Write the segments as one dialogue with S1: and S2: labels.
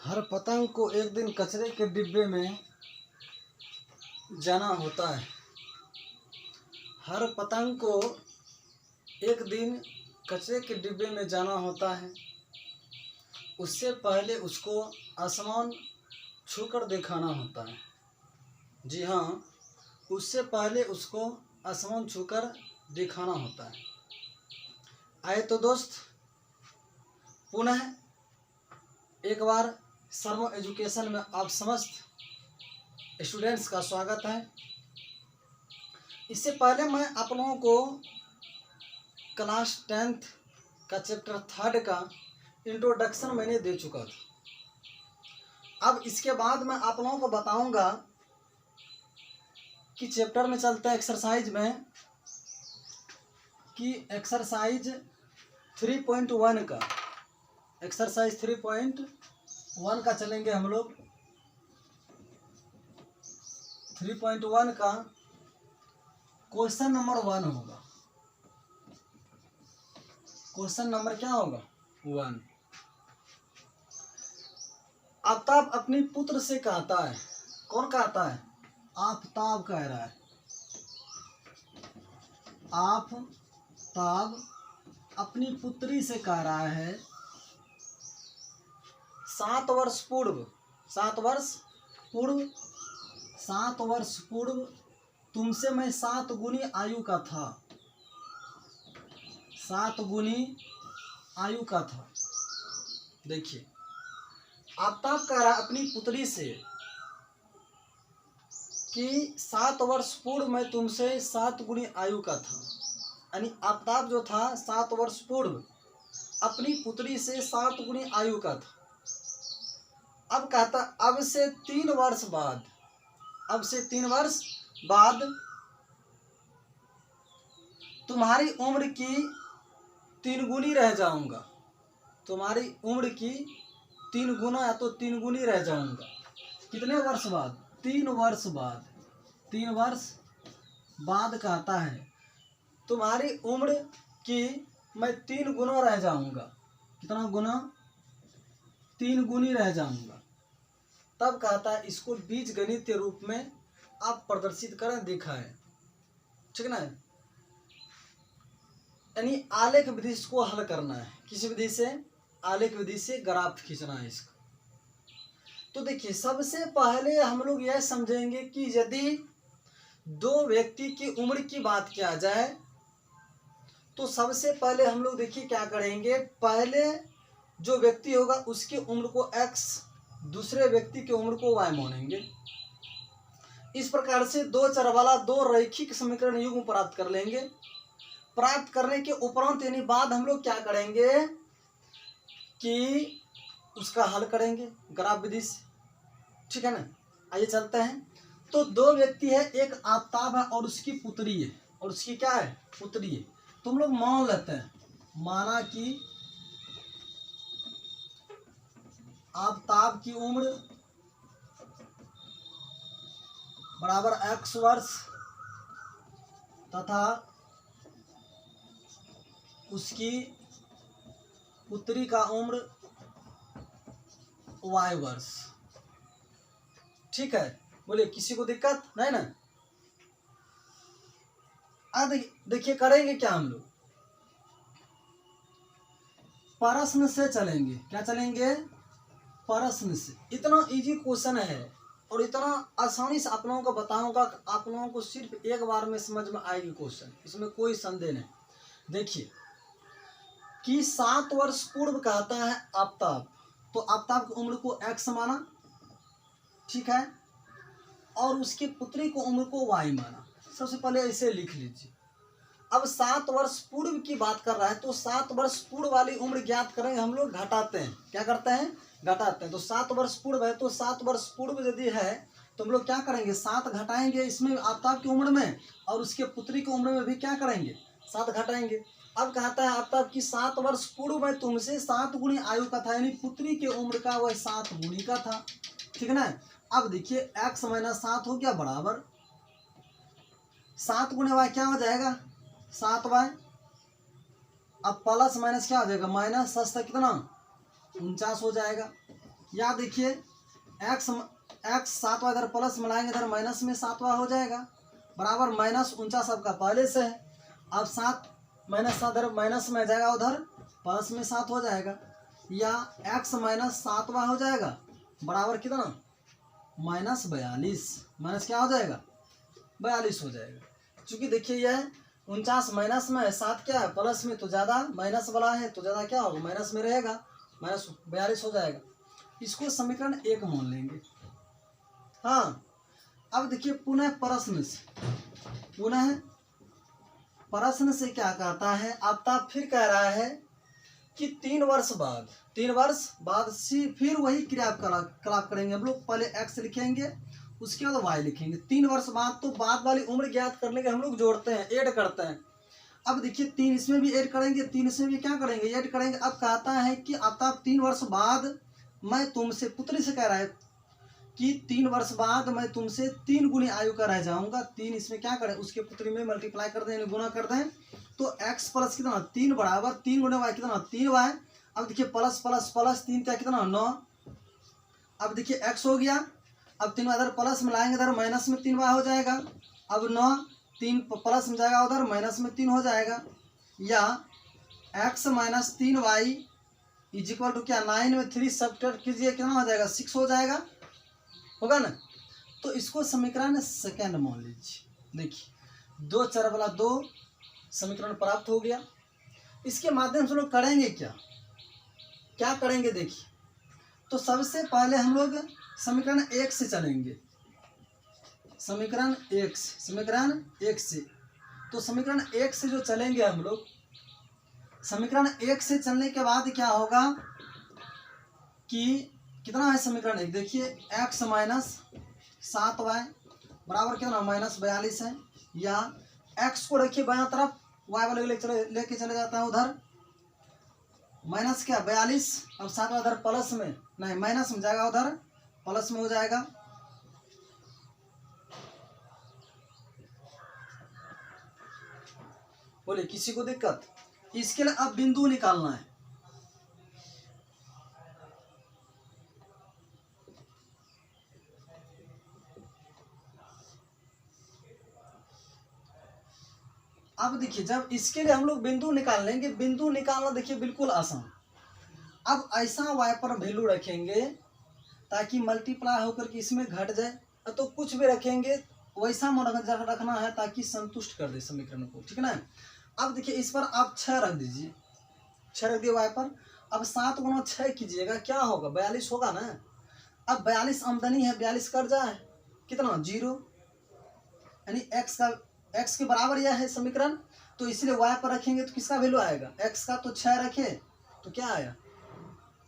S1: हर पतंग को एक दिन कचरे के डिब्बे में जाना होता है। हर पतंग को एक दिन कचरे के डिब्बे में जाना होता है। उससे पहले उसको आसमान छूकर दिखाना होता है। जी हाँ, उससे पहले उसको आसमान छूकर दिखाना होता है। आए तो दोस्त, पुनः एक बार सर्व एजुकेशन में आप समस्त स्टूडेंट्स का स्वागत है। इससे पहले मैं आप लोगों को क्लास 10th का चैप्टर 3 का इंट्रोडक्शन मैंने दे चुका था। अब इसके बाद मैं आप लोगों को बताऊंगा कि चैप्टर में चलते हैं एक्सरसाइज में, कि एक्सरसाइज 3.1 का एक्सरसाइज 3.1 का चलेंगे हम लोग। 3.1 का क्वेश्चन नंबर 1 होगा। क्वेश्चन नंबर क्या होगा? 1। आफ्ताब अपनी पुत्र से कहता है। कौन कहता है? आफ्ताब कह रहा है। आफ्ताब अपनी पुत्री से कह रहा है, 7 वर्ष पूर्व 7 वर्ष पूर्व तुमसे मैं 7 गुनी आयु का था। 7 गुनी आयु का था। देखिए, आफ्ताब कह रहा है अपनी पुत्री से कि 7 वर्ष पूर्व मैं तुमसे 7 गुनी आयु का था। यानी आफ्ताब जो था 7 वर्ष पूर्व अपनी पुत्री से 7 गुनी आयु का था। अब कहता अब से 3 वर्ष बाद तुम्हारी उम्र की 3 गुनी रह जाऊंगा। तुम्हारी उम्र की 3 गुना या तो 3 गुनी रह जाऊंगा। कितने वर्ष बाद? 3 वर्ष बाद। 3 वर्ष बाद कहता है तुम्हारी उम्र की मैं 3 गुना रह जाऊंगा। कितना गुना? 3 गुनी रह जाऊंगा। तब कहता है इसको बीज गणित के रूप में आप प्रदर्शित करें, दिखाएं। ठीक ना? यानी आलेख विधि को हल करना है। किस विधि से? आलेख विधि से ग्राफ खींचना है इसका। तो देखिए, सबसे पहले हम लोग यह समझेंगे कि यदि 2 व्यक्ति की उम्र की बात किया जाए तो सबसे पहले हम लोग देखिए क्या करेंगे। पहले जो व्यक्ति होगा उसकी उम्र को x, दूसरे व्यक्ति की उम्र को y मानेंगे। इस प्रकार से 2 चर वाला 2 रैखिक समीकरण युग्म प्राप्त कर लेंगे। प्राप्त करने के उपरांत यानी बाद हम लोग क्या करेंगे कि उसका हल करेंगे ग्राफ विधि से। ठीक है ना? आइए चलते हैं। तो 2 व्यक्ति है, एक आफ्ताब है और उसकी पुत्री है। और उसकी क्या है? पुत्री है। तुम लोग मान लेते हैं, माना कि आफ्ताब की उम्र बराबर x वर्ष तथा उसकी पुत्री का उम्र y वर्ष। ठीक है? बोले किसी को दिक्कत नहीं ना? देखिए करेंगे क्या हम लोग? प्रश्न से चलेंगे। क्या चलेंगे? प्रश्न से। इतना इजी क्वेश्चन है और इतना आसानी से आप लोगों को बताऊंगा, आप लोगों को सिर्फ एक बार में समझ में आएगी क्वेश्चन, इसमें कोई संदेह नहीं। देखिए कि 7 वर्ष पूर्व कहता है आफ्ताब, तो आफ्ताब की उम्र को x माना। ठीक है? और उसकी पुत्री को उम्र को y माना। सबसे पहले ऐसे लिख लीजिए। अब 7 वर्ष पूर्व की बात कर रहा है तो 7 वर्ष पूर्व वाली उम्र ज्ञात करेंगे हम लोग, घटाते हैं। क्या करते हैं? घटाते हैं। तो 7 वर्ष पूर्व है तो 7 वर्ष पूर्व यदि है तो हम लोग क्या करेंगे? 7 घटाएंगे इसमें आफ्ताब की उम्र में, और उसके पुत्री की उम्र में भी क्या करेंगे? 7 घटाएंगे। अब कहता है आफ्ताब की 7 वर्ष पूर्व में तुमसे 7 गुनी आयु का था, यानी पुत्री की उम्र का वह 7 गुनी का था। ठीक है ना? अब देखिए x - 7 हो गया बराबर 7 गुने y क्या हो जाएगा? 7y। अब प्लस माइनस क्या हो जाएगा? माइनस 7 कितना? 49 हो जाएगा। या देखिए एक्स 7 इधर प्लस मिलाएंगे इधर माइनस में 7 हो जाएगा, बराबर माइनस 49 आपका पहले से है। अब 7 माइनस 7 इधर माइनस में आ जाएगा, उधर प्लस में 7 हो जाएगा, या एक्स माइनस 7 हो जाएगा, बराबर कितना -42। माइनस क्या हो जाएगा 42 हो जाएगा। क्योंकि देखिए यह 49 माइनस में है, 7 क्या है प्लस में, तो ज़्यादा माइनस वाला है तो ज़्यादा क्या होगा माइनस में रहेगा, -42 हो जाएगा। इसको समीकरण 1 मान लेंगे। हाँ, अब देखिए पुनः प्रश्न से क्या कहता है, अब फिर कह रहा है कि 3 वर्ष बाद फिर वही क्रियाकलाप करेंगे हम लोग। पहले एक्स लिखेंगे, उसके बाद वाई लिखेंगे। 3 वर्ष बाद तो बाद वाली उम्र ज्ञात करने के हम लोग जोड़ते हैं, ऐड करते हैं। अब देखिए 3 इसमें भी ऐड करेंगे, 3 इसमें भी क्या करेंगे ऐड करेंगे। अब कहता है कि अब 3 वर्ष बाद मैं तुमसे, पुत्री से कह रहा है कि 3 वर्ष बाद मैं तुमसे 3 गुनी आयु का रह जाऊंगा। 3 इसमें क्या करें, उसके पुत्री में मल्टीप्लाई कर दें यानी गुना कर दें, तो x प्लस कितना 3 बराबर 3 गुणे y कितना 3y। अब देखिए प्लस प्लस प्लस 3 क्या कितना 9। अब देखिए x हो गया, अब 3 इधर प्लस मिलाएंगे इधर माइनस में 3y हो जाएगा। अब 9 3 प्लस में जाएगा उधर माइनस में 3 हो जाएगा, या x minus 3y is equal to क्या 9 में 3 सब्ट्रैक्ट कीजिए कितना हो जाएगा 6 हो जाएगा, होगा ना। तो इसको समीकरण सेकंड मान लीजिए। देखिए 2 चर वाला 2 समीकरण प्राप्त हो गया। इसके माध्यम से लोग करेंगे क्या करेंगे देखिए। तो सबसे पहले हम लोग समीकरण 1 से चलेंगे, समीकरण 1 से। तो समीकरण 1 से जो चलेंगे हम लोग, समीकरण 1 से चलने के बाद क्या होगा कि कितना है समीकरण 1 देखिए, x माइनस 7y बराबर कितना -42 है, या x को रखिए बायां तरफ, y वाले लेके चले जाता है उधर, माइनस क्या 42। अब 7 उधर प्लस में नहीं माइनस में जाएगा, उधर प्लस में हो जाएगा। बोलिए किसी को दिक्कत। इसके लिए अब बिंदु निकालना है। अब देखिए जब इसके लिए हम लोग बिंदु निकाल लेंगे, बिंदु निकालना देखिए बिल्कुल आसान। अब ऐसा y पर वैल्यू रखेंगे ताकि मल्टीप्लाई होकर के इसमें घट जाए, तो कुछ भी रखेंगे वैसा रखना है ताकि संतुष्ट कर दे समीकरण को, ठीक है ना। अब देखिए इस पर आप 6 रख दीजिए, 6 रख दिए y पर। अब 7 गुना 6 कीजिएगा, क्या होगा 42 होगा ना। अब 42 आमदनी है, 42 कर जाए कितना 0, यानी x के बराबर यह है समीकरण। तो इसलिए y पर रखेंगे तो किसका वैल्यू आएगा, x का। तो 6 रखे तो क्या आया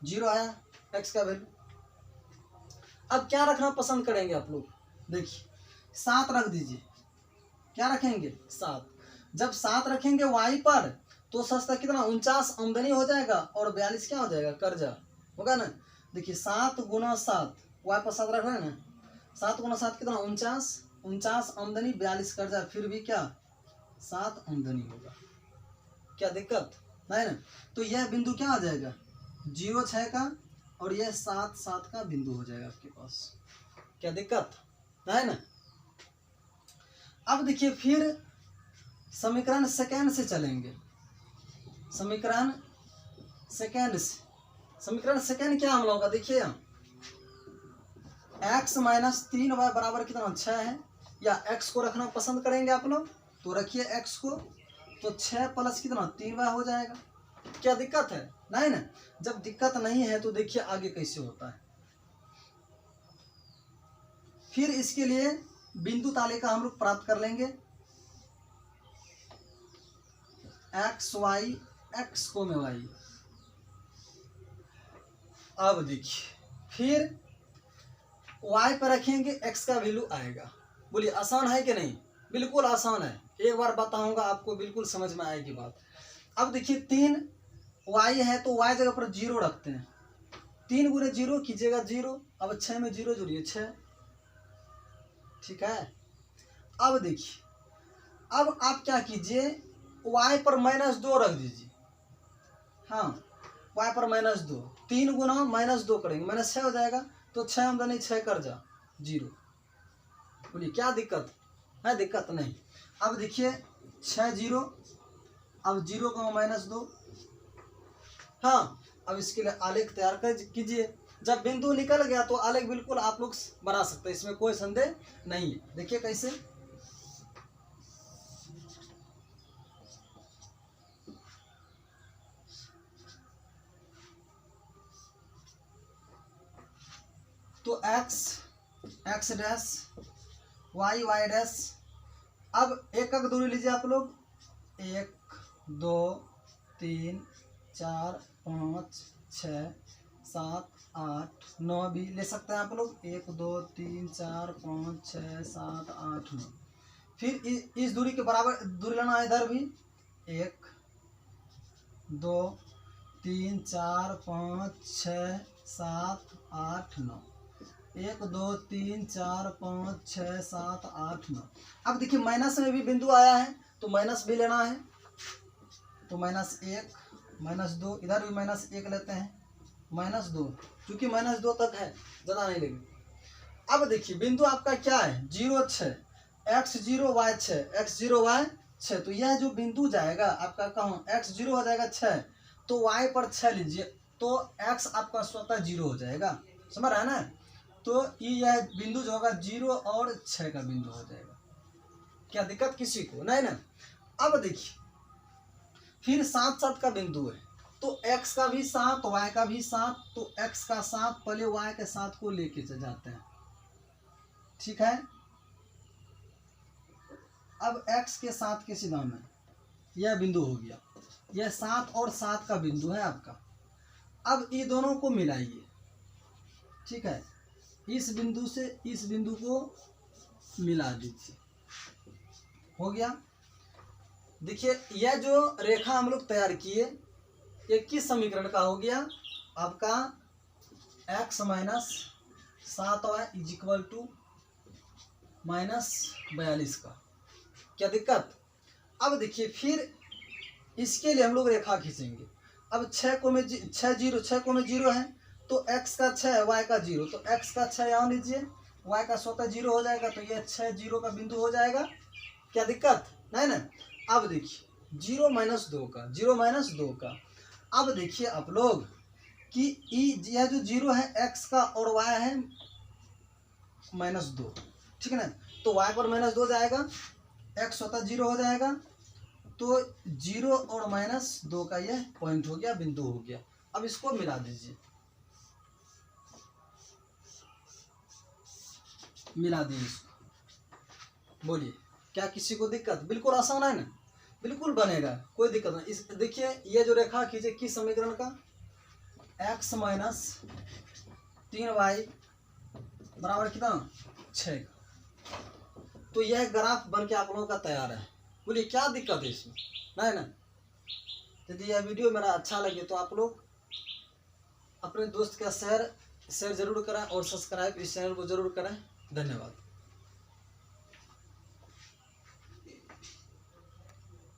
S1: 0 आया x का वैल्यू। अब क्या रखना पसंद करेंगे आप लोग, देखिए 7 रख दीजिए। क्या रखेंगे 7। जब 7 रखेंगे y पर तो सस्ता कितना 49 आमदनी हो जाएगा, और 42 क्या हो जाएगा कर्जा होगा ना। देखिए 7 गुना 7 y पर 7 रख रहे हैं ना, 7 गुना 7 कितना 49 आमदनी 42 कर्जा, फिर भी क्या 7 आमदनी होगा। क्या दिक्कत नहीं ना। तो यह बिंदु क्या आ जाएगा 0 6 का, और यह 7 7 का बिंदु हो जाएगा आपके पास। क्या दिक्कत है ना। अब देखिए फिर समीकरण सेकंड से चलेंगे, समीकरण सेकंड क्या हम लोगों का देखिए, x माइनस 3y बराबर कितना 6 है, या x को रखना पसंद करेंगे आप लोग तो रखिए x को। तो 6 प्लस कितना 3y हो जाएगा। क्या दिक्कत है नहीं ना। जब दिक्कत नहीं है तो देखिए आगे कैसे होता है। फिर इसके लिए बिंदु तालिका हम लोग प्राप्त कर लेंगे, x को में y। अब देखिए फिर y पर रखेंगे x का वैल्यू आएगा। बोलिए आसान है कि नहीं, बिल्कुल आसान है। एक बार बताऊंगा आपको बिल्कुल समझ में आएगी बात। अब देखिए 3 y है तो y जगह पर 0 रखते हैं, 3 गुने 0 कीजिएगा 0। अब 6 में 0 जोड़िए 6, ठीक है। अब देखिए अब आप क्या कीजिए y पर -2 रख दीजिए। हाँ y पर -2, 3 गुना -2 करेंगे, -6 हो जाएगा, तो 6 आमदनी 6 कर जा 0। बोलिए क्या दिक्कत है? दिक्कत नहीं। अब देखिए 6 0, अब 0 का -2। हाँ, अब इसके लिए आलेख तैयार कर कीजिए। जब बिंदु निकल गया तो आलेख बिल्कुल आप लोग बना सकते हैं, इसमें कोई संदेह नहीं है। देखिए कैसे, तो x डैश, y डैश। अब एक दूरी लीजिए आप लोग, 1 2 3 4 5 6 7 8 9 भी ले सकते हैं आप लोग, 1 2 3 4 5 6 7 8 9। फिर इस दूरी के बराबर दूरी लेना है इधर भी, 1 2 3 4 5 6 7 8 9, 1 2 3 4 5 6 7 8 9। अब देखिए माइनस में भी बिंदु आया है तो माइनस भी लेना है, तो -1 -2, इधर भी -1 लेते हैं, -2, क्योंकि -2 तक है, ज़्यादा नहीं लेंगे। अब देखिए बिंदु आपका क्या है, 0 6, x0 y 6, x0 y 6। तो यह जो बिंदु जाएगा आपका कहाँ, x0 हो जाएगा 6, तो y पर 6 लीजिए, तो x आपका स्वतः 0 हो जाएगा, समझ रहा है ना। तो यह बिंदु जो होगा 0 और 6 का बिंदु हो जाएगा। क्या दिक्कत किसी को नहीं ना। अब देखिए फिर 7 7 का बिंदु है, तो x का भी 7 y का भी 7, तो x का 7 पहले y के 7 को लेके जाते हैं, ठीक है। अब x के 7 के सीधा में यह बिंदु हो गया, यह 7 और 7 का बिंदु है आपका। अब ये दोनों को मिलाइए, ठीक है, इस बिंदु से इस बिंदु को मिला दीजिए, हो गया। देखिए यह जो रेखा हम लोग तैयार किए, ये किस समीकरण का हो गया आपका, x - 7y = -42 का। क्या दिक्कत। अब देखिए फिर इसके लिए हम लोग रेखा खींचेंगे। अब 6 को में 0 है, तो x का 6 y का 0, तो x का 6 यहाँ लीजिए, y का स्वतः 0 हो जाएगा, तो यह 6 0 का बिंदु हो जाएगा। क्या दिक्कत नहीं ना। अब देखिए 0 - 2 का, 0 - 2 का। अब देखिए आप लोग कि यह जो 0 है x का और y है -2, ठीक है ना। तो y पर -2 जाएगा, x स्वतः 0 हो जाएगा, तो 0 और -2 का यह पॉइंट हो गया, बिंदु हो गया। अब इसको मिला दीजिए, मिला दीजिए इसको। बोलिए क्या किसी को दिक्कत। बिल्कुल आसान है ना, बिल्कुल बनेगा, कोई दिक्कत नहीं। इस देखिए ये जो रेखा खींचे किस समीकरण का, x - 3y बराबर कितना 6 का। तो यह ग्राफ बन के आप लोगों का तैयार है। बोलिए क्या दिक्कत है इसमें, नहीं ना। यदि यह वीडियो मेरा अच्छा लगे तो आप लोग अपने दोस्त का शेयर जरूर करें और सब्सक्राइब इस चैनल को जरूर करें। धन्यवाद।